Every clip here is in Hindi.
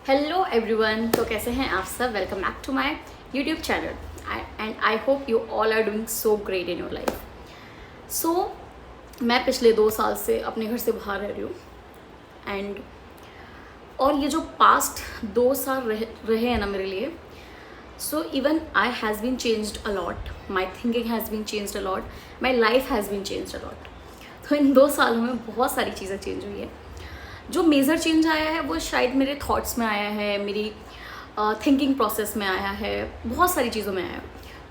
हेलो एवरीवन, तो कैसे हैं आप सब। Welcome back to my YouTube channel and I hope you all are doing so great in your life. So मैं पिछले 2 साल से अपने घर से बाहर रह रही हूँ एंड और ये जो पास्ट 2 साल रहे हैं ना मेरे लिए, so even I has been changed a lot, my thinking has been changed a lot, my life has been changed a lot. तो इन 2 सालों में बहुत सारी चीज़ें चेंज हुई है। जो मेजर चेंज आया है वो शायद मेरे थॉट्स में आया है, मेरी थिंकिंग प्रोसेस में आया है, बहुत सारी चीज़ों में आया है।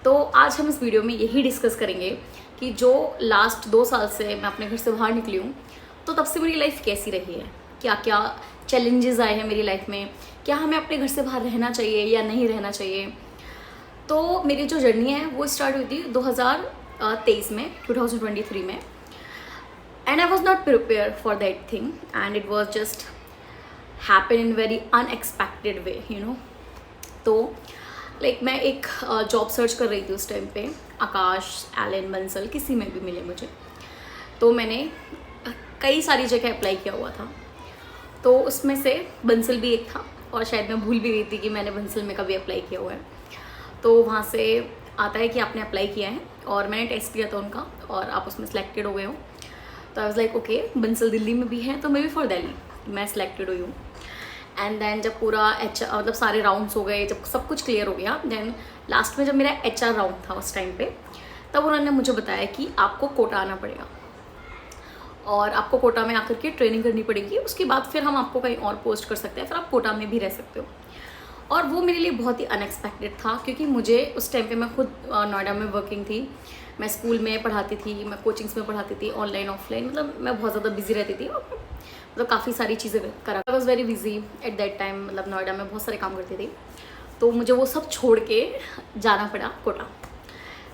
तो आज हम इस वीडियो में यही डिस्कस करेंगे कि जो लास्ट 2 साल से मैं अपने घर से बाहर निकली हूँ, तो तब से मेरी लाइफ कैसी रही है, क्या क्या चैलेंजेस आए हैं मेरी लाइफ में, क्या हमें अपने घर से बाहर रहना चाहिए या नहीं रहना चाहिए। तो मेरी जो जर्नी है वो स्टार्ट हुई थी 2023 में, 2023 में। And I was not prepared for that thing and it was just happen in very unexpected way, you know। तो मैं एक जॉब सर्च कर रही थी उस टाइम पे, आकाश, एलन, बंसल, किसी में भी मिले मुझे। तो मैंने कई सारी जगह अप्लाई किया हुआ था, तो उसमें से बंसल भी एक था और शायद मैं भूल भी गई थी कि मैंने बंसल में कभी अप्लाई किया हुआ है। तो वहाँ से आता है कि आपने अप्लाई किया है और मैंने टेस्ट किया था उनका और आप उसमें सेलेक्टेड हो गए हो। तो I was like okay, Bansal Delhi में भी है तो मे बी फॉर दिल्ली मैं सिलेक्टेड हुई हूँ। एंड देन जब पूरा मतलब सारे राउंड्स हो गए, जब सब कुछ क्लियर हो गया, देन लास्ट में जब मेरा HR राउंड था उस टाइम पे, तब उन्होंने मुझे बताया कि आपको कोटा आना पड़ेगा और आपको कोटा में आकर के ट्रेनिंग करनी पड़ेगी, उसके बाद फिर हम आपको कहीं और पोस्ट कर सकते हैं, फिर आप कोटा में भी रह सकते हो। और वो मेरे लिए बहुत ही अनएक्सपेक्टेड था क्योंकि मुझे उस टाइम पे मैं खुद नोएडा में वर्किंग थी, मैं स्कूल में पढ़ाती थी, मैं कोचिंग्स में पढ़ाती थी, ऑनलाइन ऑफलाइन, मतलब मैं बहुत ज़्यादा बिजी रहती थी और मतलब काफ़ी सारी चीज़ें करा। आई was very busy at that time, मतलब नोएडा में बहुत सारे काम करती थी, तो मुझे वो सब छोड़ के जाना पड़ा कोटा।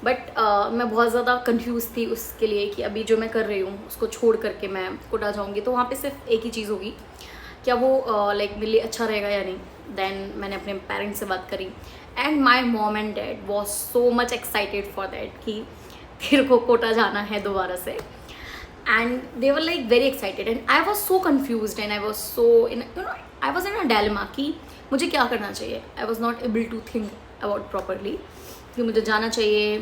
बट मैं बहुत ज़्यादा कन्फ्यूज़ थी उसके लिए कि अभी जो मैं कर रही हूँ उसको छोड़ करके मैं कोटा जाऊँगी तो वहाँ पे सिर्फ एक ही चीज़ होगी, क्या वो मेरे लिए अच्छा रहेगा या नहीं। देन मैंने अपने पेरेंट्स से बात करी and my mom and dad was so much excited for that कि तेरे को कोटा जाना है दोबारा से। And they were like very excited and I was so confuse and I was so in I was in a dilemma कि मुझे क्या करना चाहिए। I was not able to think about properly कि मुझे जाना चाहिए।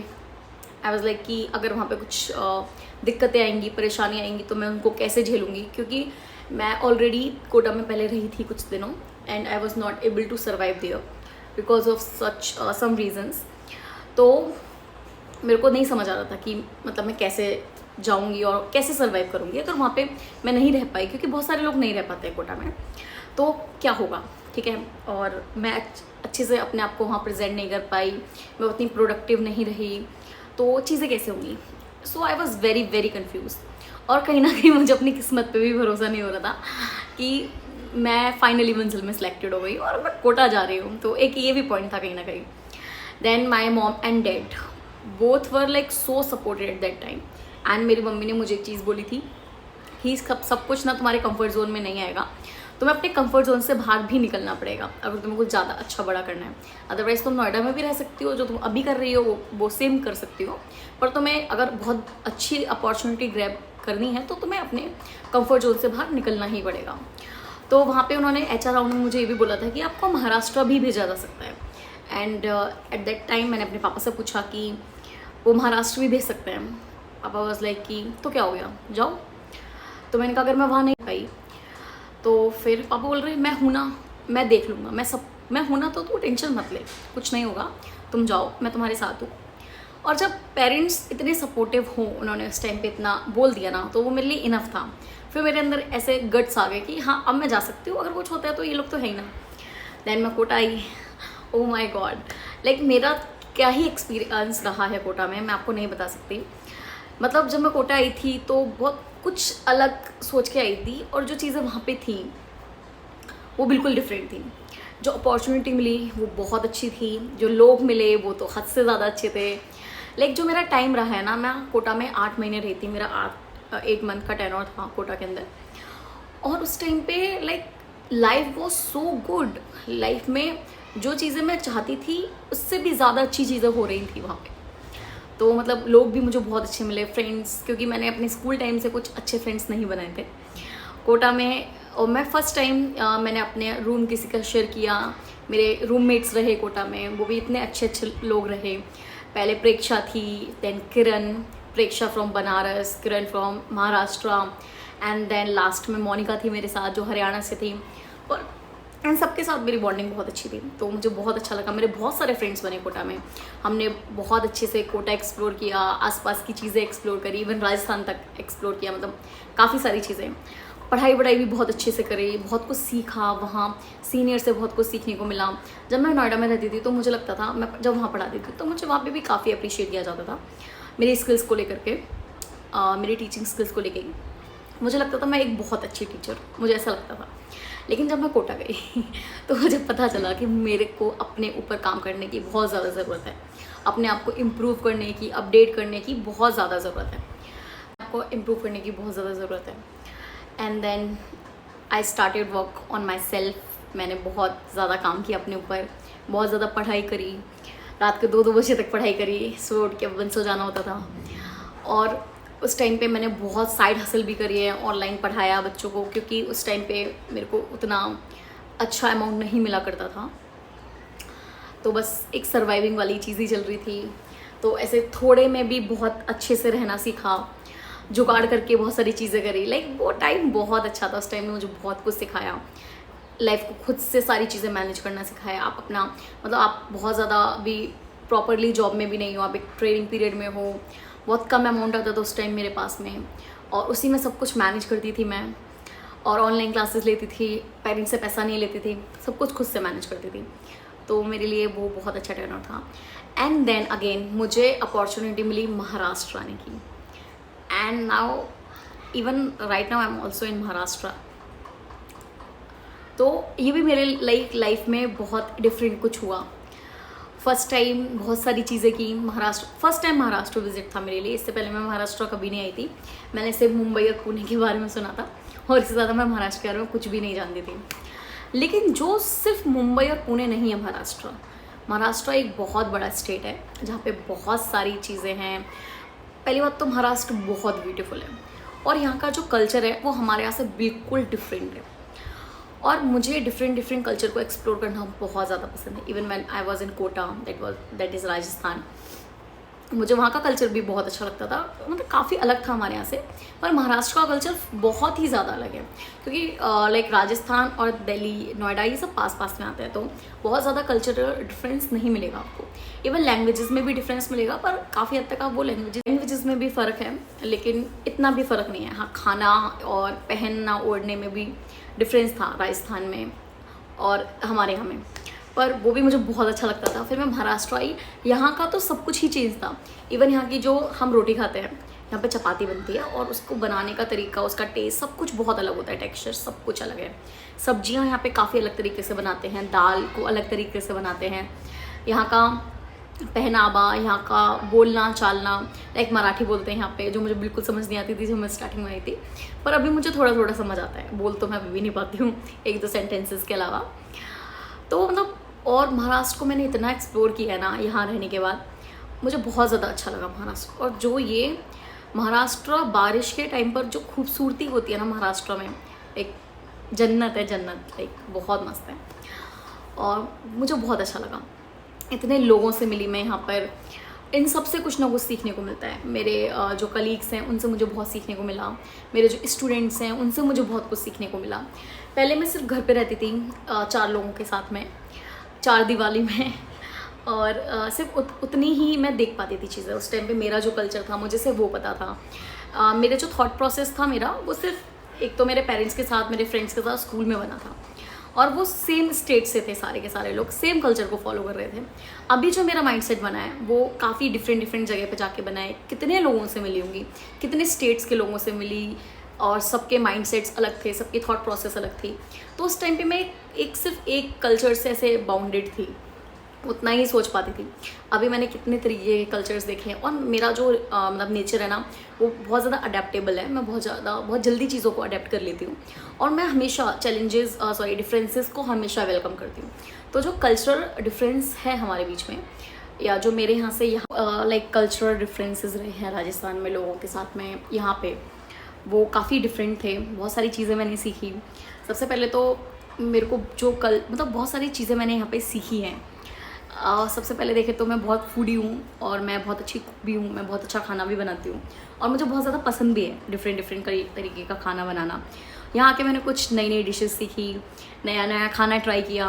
आई वॉज लाइक कि अगर वहाँ पे कुछ दिक्कतें आएंगी, परेशानी आएंगी तो मैं उनको कैसे झेलूँगी, क्योंकि मैं ऑलरेडी कोटा में पहले रही थी कुछ दिनों and I was not able to survive there because of such some reasons. तो मेरे को नहीं समझ आ रहा था कि मतलब मैं कैसे जाऊंगी और कैसे सर्वाइव करूंगी अगर वहाँ पे मैं नहीं रह पाई, क्योंकि बहुत सारे लोग नहीं रह पाते कोटा में, तो क्या होगा, ठीक है। और मैं अच्छे से अपने आप को वहाँ प्रेजेंट नहीं कर पाई, मैं उतनी प्रोडक्टिव नहीं रही, तो चीज़ें कैसे होंगी। So I was very very confuse और कहीं ना कहीं मुझे अपनी किस्मत पे भी भरोसा नहीं हो रहा था कि मैं फाइनली मंजिल में सिलेक्टेड हो गई और मैं कोटा जा रही हूँ। तो एक ये भी पॉइंट था कहीं ना कहीं। Then my mom and dad both were like so supported at that time. And मेरी मम्मी ने मुझे एक चीज़ बोली थी कि सब कुछ ना तुम्हारे कंफर्ट जोन में नहीं आएगा, तुम्हें अपने कंफर्ट जोन से बाहर भी निकलना पड़ेगा अगर तुम्हें कुछ ज़्यादा अच्छा बड़ा करना है। अदरवाइज तुम नोएडा में भी रह सकती हो, जो तुम अभी कर रही हो वो सेम कर सकती हो, पर तुम्हें अगर बहुत अच्छी अपॉर्चुनिटी ग्रैब करनी है तो तुम्हें अपने कंफर्ट जोन से बाहर निकलना ही पड़ेगा। तो वहाँ पे उन्होंने HR राउंड में मुझे ये भी बोला था कि आपको महाराष्ट्र भी भेजा जा सकता है। एंड एट दैट टाइम मैंने अपने पापा से पूछा कि वो महाराष्ट्र भी भेज सकते हैं। पापा वाज लाइक कि तो क्या हो गया, जाओ। तो मैंने कहा अगर मैं वहाँ नहीं पाई तो फिर पापा बोल रहे मैं हूँ ना, मैं देख लूँगा, मैं हूँ ना, तो तू टेंशन मत ले, कुछ नहीं होगा, तुम जाओ, मैं तुम्हारे साथ हूँ। और जब पेरेंट्स इतने सपोर्टिव हों, उन्होंने उस टाइम पे इतना बोल दिया ना, तो वो मेरे लिए इनफ था। फिर मेरे अंदर ऐसे गट्स आ गए कि हाँ अब मैं जा सकती हूँ, अगर कुछ होता है तो ये लोग तो है ही ना। देन मैं कोटा आई। ओ माई गॉड, लाइक मेरा क्या ही एक्सपीरियंस रहा है कोटा में, मैं आपको नहीं बता सकती। मतलब जब मैं कोटा आई थी तो बहुत कुछ अलग सोच के आई थी और जो चीज़ें वहाँ पे थी वो बिल्कुल डिफरेंट थी। जो अपॉर्चुनिटी मिली वो बहुत अच्छी थी, जो लोग मिले वो तो हद से ज़्यादा अच्छे थे। लाइक जो मेरा टाइम रहा है ना, मैं कोटा में 8 महीने रही थी, मेरा 8 मंथ का टेन्योर था कोटा के अंदर। और उस टाइम पे like life was so good. Life में जो चीज़ें मैं चाहती थी उससे भी ज़्यादा अच्छी चीज़ें हो रही थी वहाँ पे। तो मतलब लोग भी मुझे बहुत अच्छे मिले, फ्रेंड्स, क्योंकि मैंने अपने स्कूल टाइम से कुछ अच्छे फ्रेंड्स नहीं बनाए थे कोटा में। और मैं फ़र्स्ट टाइम मैंने अपने रूम किसी का शेयर किया। मेरे रूममेट्स रहे कोटा में, वो भी इतने अच्छे अच्छे लोग रहे। पहले प्रेक्षा थी, then Kiran, Preksha from Banaras, Kiran from Maharashtra, and then last में मोनिका थी मेरे साथ जो हरियाणा से थी। और इन सबके साथ मेरी बॉन्डिंग बहुत अच्छी थी, तो मुझे बहुत अच्छा लगा। मेरे बहुत सारे फ्रेंड्स बने कोटा में। हमने बहुत अच्छे से कोटा एक्सप्लोर किया, आसपास की चीज़ें एक्सप्लोर करी, इवन राजस्थान तक एक्सप्लोर किया, मतलब काफ़ी सारी चीज़ें। पढ़ाई वढ़ाई भी बहुत अच्छे से करी, बहुत कुछ सीखा वहाँ, सीनियर से बहुत कुछ सीखने को मिला। जब मैं नोएडा में रहती थी तो मुझे लगता था, मैं जब वहाँ पढ़ाती थी तो मुझे वहाँ पे भी काफ़ी अप्रिशिएट किया जाता था मेरी स्किल्स को लेकर के, मेरी टीचिंग स्किल्स को लेकर। मुझे लगता था मैं एक बहुत अच्छी टीचर, मुझे ऐसा लगता था। लेकिन जब मैं कोटा गई तो मुझे पता चला कि मेरे को अपने ऊपर काम करने की बहुत ज़्यादा ज़रूरत है, अपने आप को इम्प्रूव करने की, अपडेट करने की बहुत ज़्यादा ज़रूरत है, आपको इम्प्रूव करने की बहुत ज़्यादा ज़रूरत है। And then I started work on myself. मैंने बहुत ज़्यादा काम किया अपने ऊपर, बहुत ज़्यादा पढ़ाई करी, रात के 2-2 बजे तक पढ़ाई करी, सो उठ के बंद सो जाना होता था। और उस टाइम पे मैंने बहुत साइड हसल भी करी है, ऑनलाइन पढ़ाया बच्चों को, क्योंकि उस टाइम पे मेरे को उतना अच्छा अमाउंट नहीं मिला करता था, तो बस एक सर्वाइविंग वाली चीज़ ही चल रही थी। तो ऐसे थोड़े में भी बहुत अच्छे से रहना सीखा, जुगाड़ करके बहुत सारी चीज़ें करी। लाइक वो टाइम बहुत अच्छा था, उस टाइम में मुझे बहुत कुछ सिखाया, लाइफ को खुद से सारी चीज़ें मैनेज करना सिखाया। आप अपना मतलब आप बहुत ज़्यादा भी प्रॉपरली जॉब में भी नहीं हो, आप एक ट्रेनिंग पीरियड में हो, बहुत कम अमाउंट आता था उस टाइम मेरे पास में, और उसी में सब कुछ मैनेज करती थी मैं। और ऑनलाइन क्लासेस लेती थी, पेरेंट्स से पैसा नहीं लेती थी, सब कुछ खुद से मैनेज करती थी, तो मेरे लिए वो बहुत अच्छा टर्न आउट था। एंड देन अगेन मुझे अपॉर्चुनिटी मिली महाराष्ट्र आने की, and now even right now I am also in Maharashtra. तो ये भी मेरे लाइफ में बहुत डिफरेंट कुछ हुआ। फर्स्ट टाइम बहुत सारी चीज़ें की। Maharashtra first time Maharashtra visit था मेरे लिए, इससे पहले मैं महाराष्ट्र कभी नहीं आई थी। मैंने सिर्फ मुंबई और पुणे के बारे में सुना था, और इससे ज़्यादा मैं महाराष्ट्र के बारे में कुछ भी नहीं जानती थी। लेकिन जो सिर्फ मुंबई और पुणे नहीं है, महाराष्ट्र एक बहुत बड़ा स्टेट है जहाँ पे बहुत सारी चीज़ें हैं। पहली बात तो महाराष्ट्र बहुत ब्यूटीफुल है, और यहाँ का जो कल्चर है वो हमारे यहाँ से बिल्कुल डिफरेंट है, और मुझे डिफरेंट कल्चर को एक्सप्लोर करना बहुत ज़्यादा पसंद है। Even when I was in Kota, that is Rajasthan, मुझे वहाँ का कल्चर भी बहुत अच्छा लगता था, मतलब काफ़ी अलग था हमारे यहाँ से। पर महाराष्ट्र का कल्चर बहुत ही ज़्यादा अलग है, क्योंकि लाइक राजस्थान और दिल्ली, नोएडा, ये सब पास में आते हैं, तो बहुत ज़्यादा कल्चरल डिफरेंस नहीं मिलेगा आपको। इवन लैंग्वेजेस में भी डिफरेंस मिलेगा, पर काफ़ी हद तक आप वो लैंग्वेजेस में भी फ़र्क है, लेकिन इतना भी फ़र्क नहीं है। हाँ, खाना और पहनना ओढ़ने में भी डिफरेंस था राजस्थान में और हमारे यहाँ में, पर वो भी मुझे बहुत अच्छा लगता था। फिर मैं महाराष्ट्र आई, यहाँ का तो सब कुछ ही चेंज था। इवन यहाँ की जो हम रोटी खाते हैं, यहाँ पे चपाती बनती है, और उसको बनाने का तरीका, उसका टेस्ट, सब कुछ बहुत अलग होता है, टेक्सचर सब कुछ अलग है। सब्जियाँ यहाँ पे काफ़ी अलग तरीके से बनाते हैं, दाल को अलग तरीके से बनाते हैं। यहाँ का पहनावा, यहाँ का बोलना चालना, लाइक मराठी बोलते हैं यहाँ पे, जो मुझे बिल्कुल समझ नहीं आती थी जब मैं स्टार्टिंग में आई थी, पर अभी मुझे थोड़ा समझ आता है। बोल तो मैं अभी भी नहीं पाती हूँ, 1-2 सेंटेंसेस के अलावा। तो मतलब, और महाराष्ट्र को मैंने इतना एक्सप्लोर किया है ना यहाँ रहने के बाद, मुझे बहुत ज़्यादा अच्छा लगा महाराष्ट्र। और जो ये महाराष्ट्र बारिश के टाइम पर जो खूबसूरती होती है ना महाराष्ट्र में, एक जन्नत है, जन्नत, लाइक बहुत मस्त है, और मुझे बहुत अच्छा लगा। इतने लोगों से मिली मैं यहाँ पर, इन सब से कुछ ना कुछ सीखने को मिलता है। मेरे जो कलीग्स हैं उनसे मुझे बहुत सीखने को मिला, मेरे जो स्टूडेंट्स हैं उनसे मुझे बहुत कुछ सीखने को मिला। पहले मैं सिर्फ घर पे रहती थी 4 लोगों के साथ में, 4 दीवारी में, और सिर्फ उतनी ही मैं देख पाती थी चीज़ें। उस टाइम पे मेरा जो कल्चर था मुझे सिर्फ वो पता था। मेरे जो थॉट प्रोसेस था मेरा, वो सिर्फ एक तो मेरे पेरेंट्स के साथ, मेरे फ्रेंड्स के साथ स्कूल में बना था, और वो सेम स्टेट से थे, सारे के सारे लोग सेम कल्चर को फॉलो कर रहे थे। अभी जो मेरा माइंडसेट बना है वो काफ़ी डिफरेंट जगह पे जाके बना है। कितने लोगों से मिली होंगी, कितने स्टेट्स के लोगों से मिली, और सबके माइंडसेट्स अलग थे, सबकी थॉट प्रोसेस अलग थी। तो उस टाइम पे मैं सिर्फ एक कल्चर से ऐसे बाउंडेड थी, उतना ही सोच पाती थी। अभी मैंने कितने तरीके के कल्चर्स देखे हैं, और मेरा जो मतलब नेचर है ना, वो बहुत ज़्यादा अडेप्टेबल है। मैं बहुत जल्दी चीज़ों को अडेप्ट कर लेती हूँ, और मैं हमेशा डिफरेंसेस को हमेशा वेलकम करती हूँ। तो जो कल्चरल डिफरेंस है हमारे बीच में, या जो मेरे यहाँ से लाइक कल्चरल डिफरेंसेस रहे हैं राजस्थान में लोगों के साथ में, यहाँ पे वो काफ़ी डिफरेंट थे। बहुत सारी चीज़ें मैंने सीखी, सबसे पहले तो मेरे को जो कल मतलब बहुत सारी चीज़ें मैंने यहाँ पे सीखी हैं। सबसे पहले देखे तो मैं बहुत फूडी हूँ और मैं बहुत अच्छी कुक भी हूँ, मैं बहुत अच्छा खाना भी बनाती हूँ और मुझे बहुत ज़्यादा पसंद भी है डिफरेंट डिफरेंट तरीके का खाना बनाना। यहाँ आके मैंने कुछ नई नई डिशेस सीखी, नया नया खाना ट्राई किया।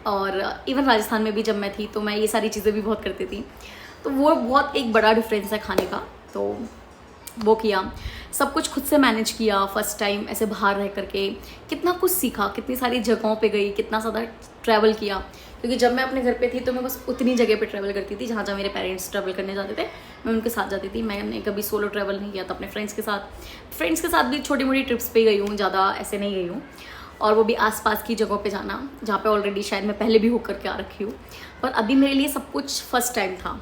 और इवन राजस्थान में भी जब मैं थी तो मैं ये सारी चीज़ें भी बहुत करती थी, तो वो बहुत एक बड़ा डिफरेंस है खाने का। तो वो किया, सब कुछ खुद से मैनेज किया फर्स्ट टाइम ऐसे बाहर रह करके। कितना कुछ सीखा, कितनी सारी जगहों पे गई, कितना ज़्यादा ट्रैवल किया, क्योंकि जब मैं अपने घर पे थी तो मैं बस उतनी जगह पे ट्रैवल करती थी जहाँ जहाँ मेरे पेरेंट्स ट्रैवल करने जाते थे, मैं उनके साथ जाती थी। मैंने कभी सोलो ट्रैवल नहीं किया था अपने फ्रेंड्स के साथ भी छोटी मोटी ट्रिप्स पे गई हूँ, ज़्यादा ऐसे नहीं गई हूँ। और वो भी आसपास की जगहों पे जाना जहाँ पे ऑलरेडी शायद मैं पहले भी होकर के आ रखी हूँ, पर अभी मेरे लिए सब कुछ फर्स्ट टाइम था।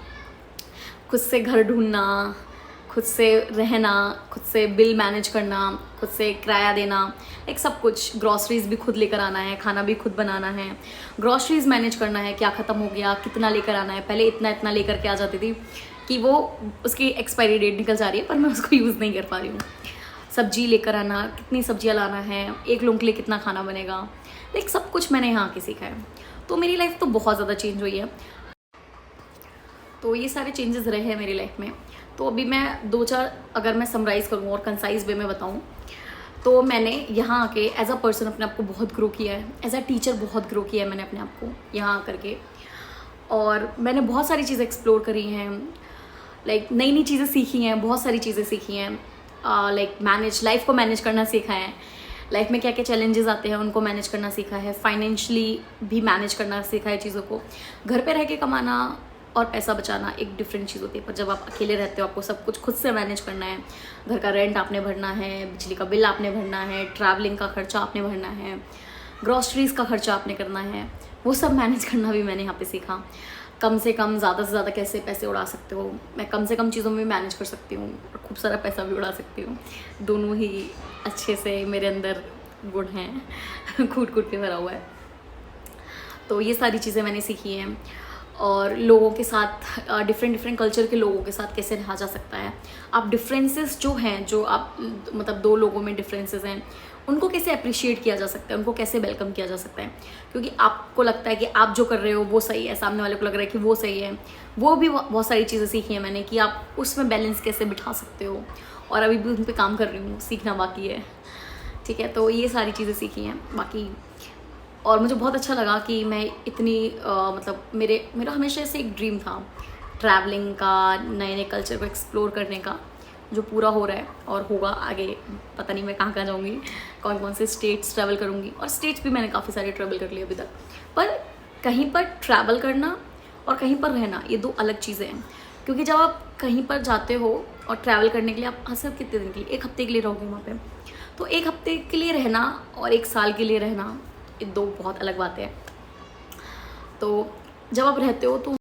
खुद से घर ढूंढना, खुद से रहना, खुद से बिल मैनेज करना, खुद से किराया देना, एक सब कुछ। ग्रॉसरीज भी खुद लेकर आना है, खाना भी खुद बनाना है, ग्रॉसरीज मैनेज करना है, क्या ख़त्म हो गया कितना लेकर आना है। पहले इतना इतना लेकर के आ जाती थी कि वो उसकी एक्सपायरी डेट निकल जा रही है पर मैं उसको यूज़ नहीं कर पा रही हूँ। सब्जी लेकर आना, कितनी सब्जियाँ लाना है, एक लोगों के लिए कितना खाना बनेगा, लाइक सब कुछ मैंने यहाँ आके सीखा है। तो मेरी लाइफ तो बहुत ज़्यादा चेंज हुई है। तो ये सारे चेंजेस रहे हैं मेरी लाइफ में। तो अभी मैं 2-4 अगर मैं समराइज़ करूँ और कंसाइज वे में बताऊँ तो मैंने यहाँ आके एज अ पर्सन अपने आप को बहुत ग्रो किया है, एज अ टीचर बहुत ग्रो किया है मैंने अपने आप को यहाँ आकर के। और मैंने बहुत सारी चीज़ें एक्सप्लोर करी हैं, लाइक नई नई चीज़ें सीखी हैं, बहुत सारी चीज़ें सीखी हैं। लाइक लाइफ को मैनेज करना सीखा है, लाइफ में क्या क्या चैलेंजेस आते हैं उनको मैनेज करना सीखा है, फाइनेंशियली भी मैनेज करना सीखा है चीज़ों को। घर पे रह के कमाना और पैसा बचाना एक डिफरेंट चीज़ होती है, पर जब आप अकेले रहते हो आपको सब कुछ खुद से मैनेज करना है। घर का रेंट आपने भरना है, बिजली का बिल आपने भरना है, ट्रैवलिंग का खर्चा आपने भरना है, ग्रॉसरीज़ का खर्चा आपने करना है, वो सब मैनेज करना भी मैंने यहाँ पे सीखा। कम से कम ज़्यादा से ज़्यादा कैसे पैसे उड़ा सकते हो, मैं कम से कम चीज़ों में मैनेज कर सकती हूँ और खूब सारा पैसा भी उड़ा सकती हूँ। दोनों ही अच्छे से मेरे अंदर गुण हैं कूट कूट के भरा हुआ है। तो ये सारी चीज़ें मैंने सीखी हैं। और लोगों के साथ डिफरेंट डिफरेंट कल्चर के लोगों के साथ कैसे रहा जा सकता है। आप डिफरेंसेस जो हैं, जो आप मतलब दो लोगों में डिफरेंसेस हैं, उनको कैसे अप्रिशिएट किया जा सकता है, उनको कैसे वेलकम किया जा सकता है। क्योंकि आपको लगता है कि आप जो कर रहे हो वो सही है, सामने वाले को लग रहा है कि वो सही है। वो भी बहुत सारी चीज़ें सीखी हैं मैंने कि आप उसमें बैलेंस कैसे बिठा सकते हो, और अभी भी उन पर काम कर रही हूँ, सीखना बाकी है। ठीक है, तो ये सारी चीज़ें सीखी हैं बाकी। और मुझे बहुत अच्छा लगा कि मैं इतनी मतलब मेरा हमेशा से एक ड्रीम था ट्रैवलिंग का, नए नए कल्चर को एक्सप्लोर करने का, जो पूरा हो रहा है और होगा आगे। पता नहीं मैं कहाँ कहाँ जाऊँगी, कौन कौन से स्टेट्स ट्रैवल करूँगी। और स्टेट्स भी मैंने काफ़ी सारे ट्रैवल कर लिए अभी तक, पर कहीं पर ट्रैवल करना और कहीं पर रहना ये दो अलग चीज़ें हैं। क्योंकि जब आप कहीं पर जाते हो और ट्रैवल करने के लिए आप सिर्फ कितने दिन के लिए, 1 हफ्ते के लिए रहोगे वहाँ पे, तो 1 हफ्ते के लिए रहना और 1 साल के लिए रहना ये दो बहुत अलग बातें हैं। तो जब आप रहते हो तो